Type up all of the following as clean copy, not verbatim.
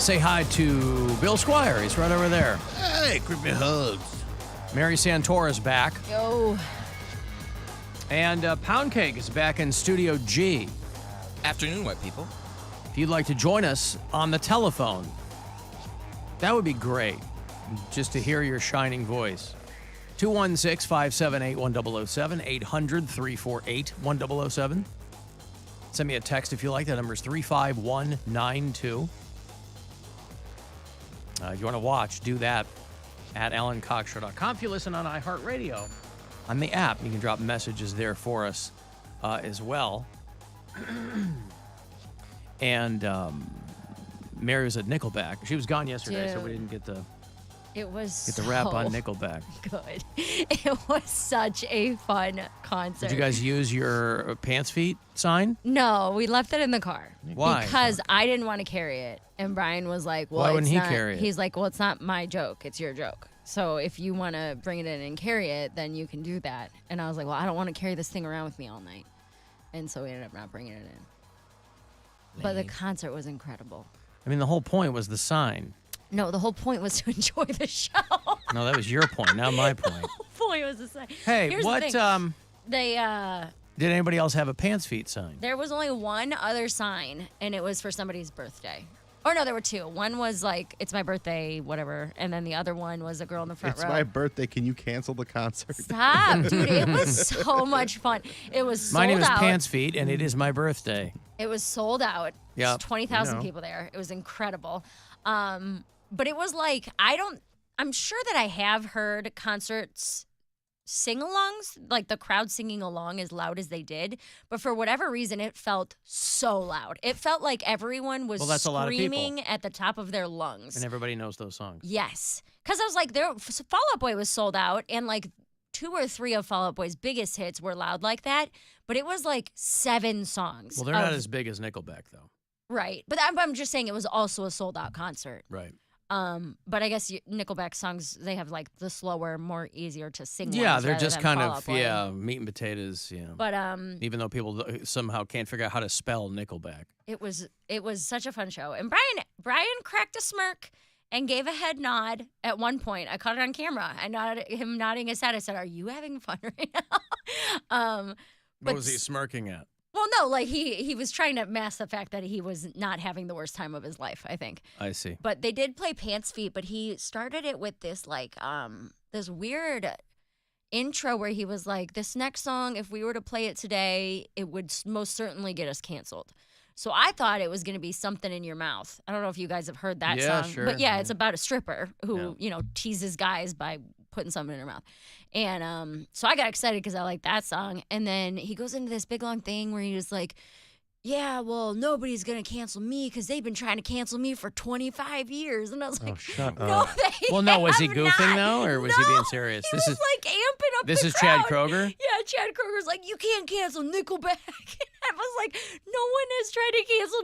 Say hi to Bill Squire. He's right over there. Hey, give me hugs. Mary Santora's back. Yo. And Poundcake is back in Studio G. Afternoon, white people. If you'd like to join us on the telephone, that would be great, just to hear your shining voice. 216-578-1007, 800-348-1007. Send me a text if you like. That number is 35192. If you want to watch, do that at AlanCoxShow.com. If you listen on iHeartRadio, on the app, you can drop messages there for us as well. And Mary was at Nickelback. She was gone yesterday, so we didn't get the rap on Nickelback. Good. It was such a fun concert. Did you guys use your pants feet sign? No, we left it in the car. Why? Because I didn't want to carry it. And Brian was like, well, why wouldn't he not, carry it? He's like, well, it's not my joke. It's your joke. So if you want to bring it in and carry it, then you can do that. And I was like, well, I don't want to carry this thing around with me all night. And so we ended up not bringing it in. But the concert was incredible. I mean, the whole point was the sign. No, the whole point was to enjoy the show. No, that was your point, not my point. The whole point was to say. Hey, Here's what? The thing. Did anybody else have a pants feet sign? There was only one other sign, and it was for somebody's birthday. Or no, there were two. One was like, it's my birthday, whatever. And then the other one was a girl in the front row. It's my birthday. Can you cancel the concert? Stop, dude. It was so much fun. It was sold out. My name is Pants Feet, and it is my birthday. It was sold out. Yeah. There's 20,000 people there. It was incredible. But it was like, I'm sure that I have heard concerts sing-alongs, like the crowd singing along as loud as they did. But for whatever reason, it felt so loud. It felt like everyone was that's a lot of screaming people. at the top of their lungs. And everybody knows those songs. Yes. Because I was like, Fall Out Boy was sold out, and like 2 or 3 of Fall Out Boy's biggest hits were loud like that. But it was like 7 songs. Well, they're not as big as Nickelback, though. Right. But I'm just saying it was also a sold-out concert. Right. But I guess Nickelback songs, they have like the slower, more easier to sing. Yeah, ones they're rather just than kind Fall of, Out Boy. meat and potatoes, yeah. But even though people somehow can't figure out how to spell Nickelback. it was such a fun show. And Brian cracked a smirk and gave a head nod at one point. I caught it on camera. I nodded him nodding his head. I said, "Are you having fun right now?" What was he smirking at? Well, no, like he was trying to mask the fact that he was not having the worst time of his life, I think. I see. But they did play Pants Feet, but he started it with this like this weird intro where he was like, this next song, if we were to play it today, it would most certainly get us canceled. So I thought it was going to be Something in Your Mouth. I don't know if you guys have heard that song. Sure. But yeah, it's about a stripper who, teases guys by putting something in her mouth. And so I got excited because I like that song. And then he goes into this big long thing where he was like, yeah, well, nobody's going to cancel me because they've been trying to cancel me for 25 years. And I was like, shut no, up. they Well, no, was he have goofing, not. though, or was he being serious? He This was is like amping up This the is Chad crowd. Kroger? Yeah, Chad Kroger's like, you can't cancel Nickelback. And I was like, no one has tried to cancel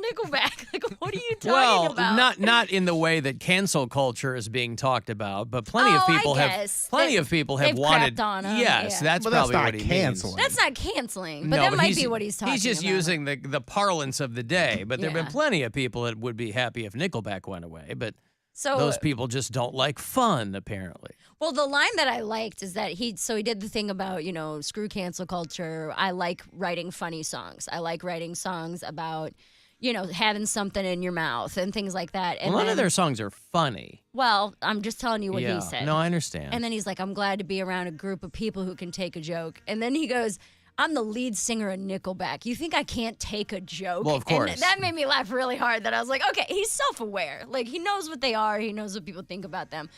Nickelback. Like, what are you talking about? Well, not in the way that cancel culture is being talked about, but plenty of people have They've wanted. crapped on 'em, Yes, yeah. that's Well, that's probably not what he canceling. means. That's not canceling, but No, that might he's- be what he's talking about. He's just using the parlance of the day, but there have Yeah. been plenty of people that would be happy if Nickelback went away, but So those people just don't like fun, apparently. Well, the line that I liked is that he did the thing about, screw cancel culture. I like writing funny songs. I like writing songs about, having something in your mouth and things like that. And None then, of their songs are funny. Well, I'm just telling you what Yeah. he said. No, I understand. And then he's like, I'm glad to be around a group of people who can take a joke. And then he goes, I'm the lead singer of Nickelback. You think I can't take a joke? Well, of course. And that made me laugh really hard that I was like, okay, he's self-aware. Like, he knows what they are. He knows what people think about them.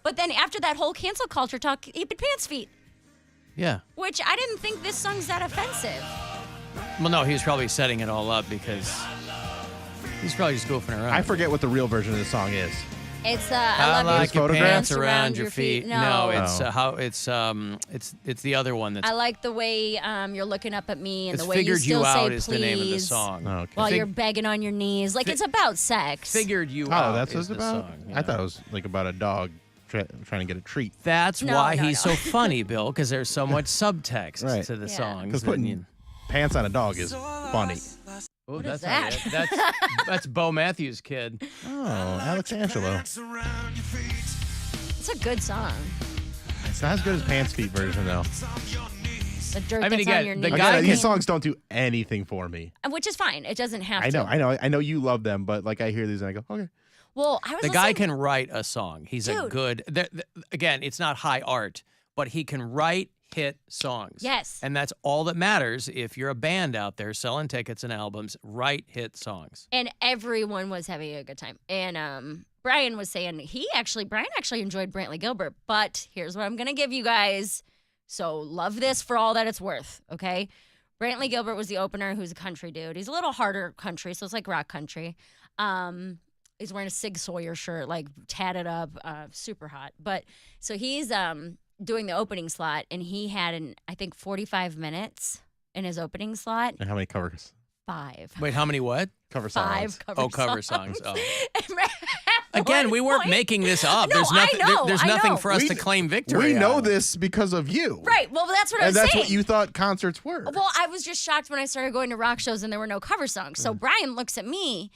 But then after that whole cancel culture talk, he did Pants Feet, Yeah. which I didn't think this song's that offensive. Well, no, he was probably setting it all up because he's probably just goofing around. I forget what the real version of the song is. It's I love like your your photographs pants around your feet. No, It's the other one that's I like the way you're looking up at me and it's the way you Figured still You say Out please is the name of the song. Oh, okay. while Fig- you're begging on your knees. Like, it's about sex. Figured You Oh, Out that's what is it's the about? song. I thought it was like about a dog trying to get a treat. That's No, why no, he's no. so funny, Bill, because there's so much subtext Right. to the Yeah. songs. Because that putting you- pants on a dog is funny. Oh, What that's is not that? it. That's Bo Matthews' kid. Oh, Alex Angelo. It's a good song. It's not as good as Pants Feet version, though. The dirt I mean, that's again, on your the knees. guy Again, these can- songs don't do anything for me. Which is fine. It doesn't have to. I know you love them, but like I hear these and I go, okay. Well, I was The guy listening- can write a song. He's a Dude. good. Again, it's not high art, but he can write hit songs. Yes. And that's all that matters if you're a band out there selling tickets and albums. Write hit songs. And everyone was having a good time. And Brian was saying Brian actually enjoyed Brantley Gilbert. But here's what I'm going to give you guys. So love this for all that it's worth, okay? Brantley Gilbert was the opener, who's a country dude. He's a little harder country, so it's like rock country. He's wearing a Sig Sauer shirt, like tatted up, super hot. But so he's doing the opening slot, and he had, I think, 45 minutes in his opening slot. And how many covers? 5. Wait, how many what? Cover songs. 5 cover songs. Cover songs. Oh. At Again, one we weren't point- making this up. No, There's nothing. I know, there's I nothing know. for us We- to claim victory. We know on. this because of you. Right. Well, that's what I And was that's saying. what you thought concerts were. Well, I was just shocked when I started going to rock shows and there were no cover songs. So Brian looks at me,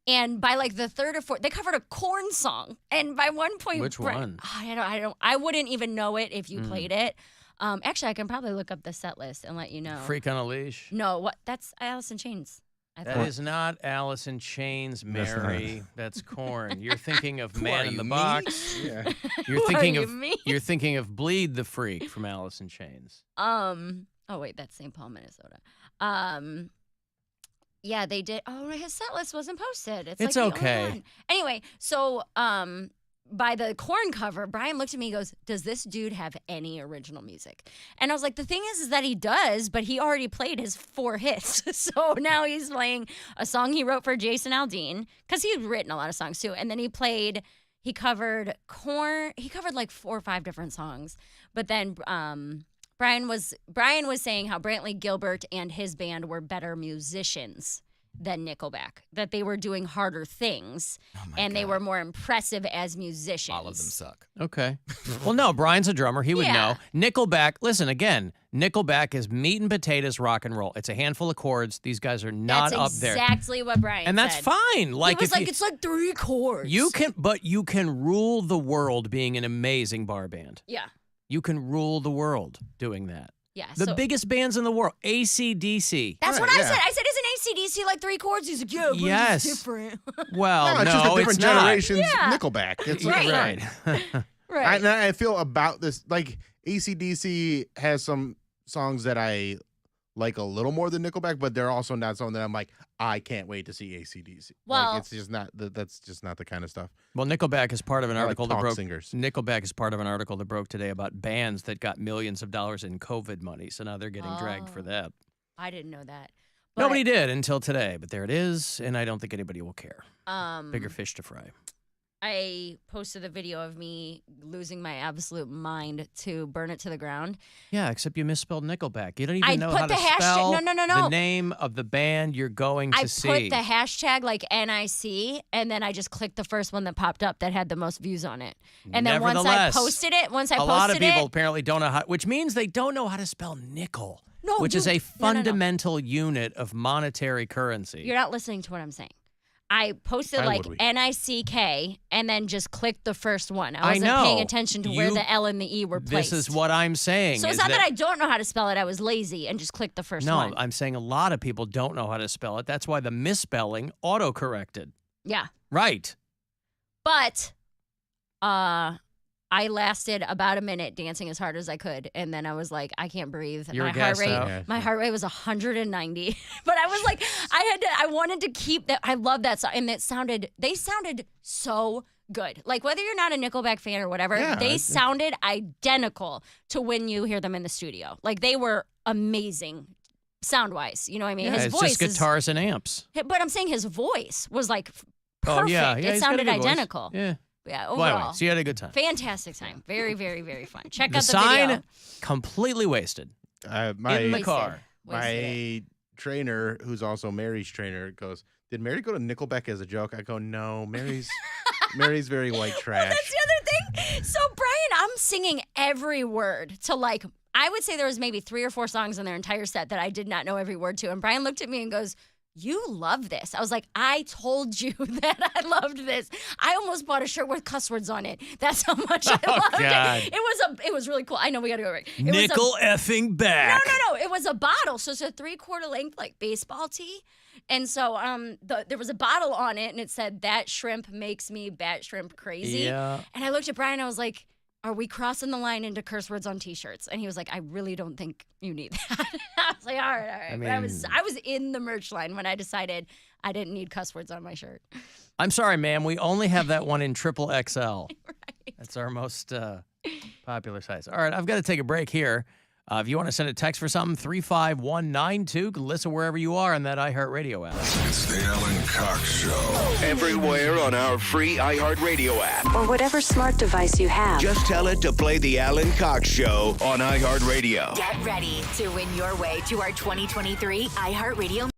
and by like the third or fourth, they covered a Korn song. And by one point, Which one? I wouldn't even know it if you played it. Actually, I can probably look up the set list and let you know. Freak on a Leash. No, what? That's Alice in Chains. I That thought. is not Alice in Chains, That's not. Mary. That's Korn. You're thinking of Who Man are in the you, me? Box. yeah. You're Who are thinking you, of me? You're thinking of Bleed the Freak from Alice in Chains. Oh wait, that's St. Paul, Minnesota. Yeah, they did. Oh, his set list wasn't posted. It's like the only okay. one. Anyway, so by the Korn cover, Brian looked at me and goes, "Does this dude have any original music?" And I was like, "The thing is that he does, but he already played his 4 hits. So now he's playing a song he wrote for Jason Aldean, because he'd written a lot of songs too. And then he covered Korn. He covered like 4 or 5 different songs. But then Brian was saying how Brantley Gilbert and his band were better musicians than Nickelback, that they were doing harder things, and they were more impressive as musicians. All of them suck. Okay. Well, no, Brian's a drummer. He would Yeah. know. Nickelback, listen, again, Nickelback is meat and potatoes rock and roll. It's a handful of chords. These guys are not That's up there. exactly what Brian And that's said. fine. Like, He was if like, it's like 3 chords. you can rule the world being an amazing bar band. Yeah. You can rule the world doing that. Yeah. The so biggest bands in the world, AC/DC. that's Right, what I yeah. said. I said, isn't AC/DC like 3 chords? He's like, yeah, but Yes. it's different. Well, No, it's just a different it's not. generation's Yeah. Nickelback. It's Right. Right. Right. And I feel about this, like AC/DC has some songs that I like a little more than Nickelback, but they're also not something that I'm like, I can't wait to see AC/DC. Well- like, it's just not, that's just not the kind of stuff. Well, Nickelback is part of an I like article that talk broke. singers. Nickelback is part of an article that broke today about bands that got millions of dollars in COVID money. So now they're getting dragged for Oh. that. I didn't know that. But, Nobody did until today, but there it is, and I don't think anybody will care. Bigger Mm. fish to fry. I posted a video of me losing my absolute mind to Burn It to the Ground. Yeah, except you misspelled Nickelback. You don't even I know put how the to hashtag- spell no. the name of the band you're going to I see. put the hashtag like NIC, and then I just clicked the first one that popped up that had the most views on it. And then once I Nevertheless, posted it, a lot of people apparently don't know how, which means they don't know how to spell nickel, No, which is you- a no. fundamental unit of monetary currency. You're not listening to what I'm saying. I posted Why like would we? NICK and then just clicked the first one. I I wasn't paying know. attention to where You- the L and the E were placed. This is what I'm saying. So it's is not that I don't know how to spell it. I was lazy and just clicked the first No, one. I'm saying a lot of people don't know how to spell it. That's why the misspelling auto-corrected. Yeah. Right. But I lasted about a minute dancing as hard as I could, and then I was like, I can't breathe. You were My heart gassed rate, out. Yeah. my heart rate was 190. But I was like, I wanted to keep that. I love that song, and they sounded so good. Like whether you're not a Nickelback fan or whatever, Yeah, they it's- sounded identical to when you hear them in the studio. Like they were amazing sound wise. You know what I mean? Yeah, His it's voice just guitars and amps. but I'm saying his voice was like perfect. Oh, yeah. It he's got a sounded good voice. identical. Yeah. Yeah, Well, overall. anyway, so you had a good time. Fantastic time. Very, very, very fun. Check The out the sign, video. completely wasted. My in the Wasted. car. Wasted it. my trainer, who's also Mary's trainer, goes, "Did Mary go to Nickelback as a joke?" I go, "No, Mary's very white trash." That's the other thing. So, Brian, I'm singing every word to like, I would say there was maybe 3 or 4 songs in their entire set that I did not know every word to. And Brian looked at me and goes, you love this. I was like, I told you that I loved this. I almost bought a shirt with cuss words on it. That's how much I loved God. it. It was really cool. I know we got to go right. It Nickel effing back. No. It was a bottle. So it's a 3/4 length like baseball tee. And so there was a bottle on it and it said, that shrimp makes me batshrimp crazy. Yeah. And I looked at Brian and I was like, are we crossing the line into curse words on T-shirts? And he was like, I really don't think you need that. I was like, all right. I But I was in the merch line when I decided I didn't need cuss words on my shirt. I'm sorry, ma'am. We only have that one in triple XL. Right. That's our most popular size. All right, I've got to take a break here. If you want to send a text for something, 35192. Listen wherever you are on that iHeartRadio app. It's the Alan Cox Show. Everywhere on our free iHeartRadio app. Or whatever smart device you have. Just tell it to play the Alan Cox Show on iHeartRadio. Get ready to win your way to our 2023 iHeartRadio